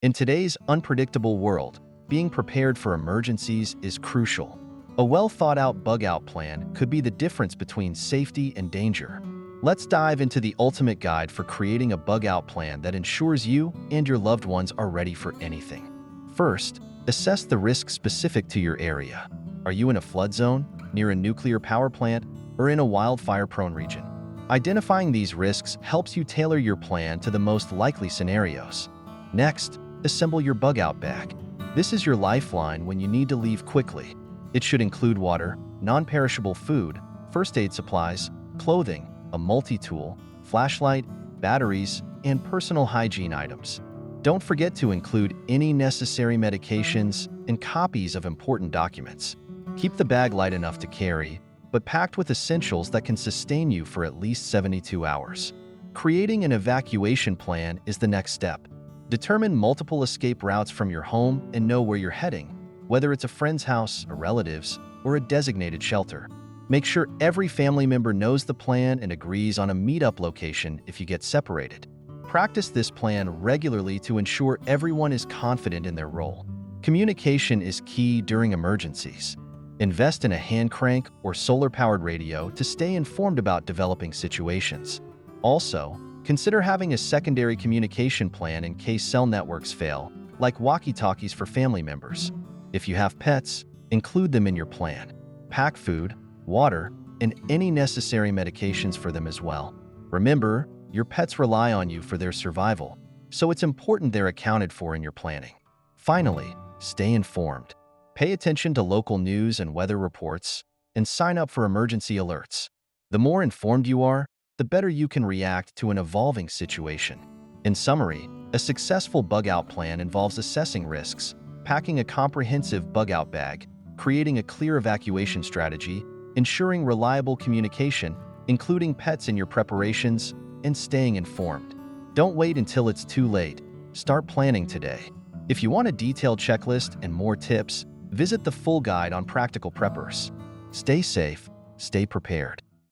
In today's unpredictable world, being prepared for emergencies is crucial. A well-thought-out bug-out plan could be the difference between safety and danger. Let's dive into the ultimate guide for creating a bug-out plan that ensures you and your loved ones are ready for anything. First, assess the risk specific to your area. Are you in a flood zone, near a nuclear power plant, or in a wildfire-prone region? Identifying these risks helps you tailor your plan to the most likely scenarios. Next, assemble your bug-out bag. This is your lifeline when you need to leave quickly. It should include water, non-perishable food, first aid supplies, clothing, a multi-tool, flashlight, batteries, and personal hygiene items. Don't forget to include any necessary medications and copies of important documents. Keep the bag light enough to carry, but packed with essentials that can sustain you for at least 72 hours. Creating an evacuation plan is the next step. Determine multiple escape routes from your home and know where you're heading, whether it's a friend's house, a relative's, or a designated shelter. Make sure every family member knows the plan and agrees on a meetup location if you get separated. Practice this plan regularly to ensure everyone is confident in their role. Communication is key during emergencies. Invest in a hand crank or solar-powered radio to stay informed about developing situations. Also, consider having a secondary communication plan in case cell networks fail, like walkie-talkies for family members. If you have pets, include them in your plan. Pack food, water, and any necessary medications for them as well. Remember, your pets rely on you for their survival, so it's important they're accounted for in your planning. Finally, stay informed. Pay attention to local news and weather reports, and sign up for emergency alerts. The more informed you are, the better you can react to an evolving situation. In summary, a successful bug-out plan involves assessing risks, packing a comprehensive bug-out bag, creating a clear evacuation strategy, ensuring reliable communication, including pets in your preparations, and staying informed. Don't wait until it's too late. Start planning today. If you want a detailed checklist and more tips, visit the full guide on practical preppers. Stay safe, stay prepared.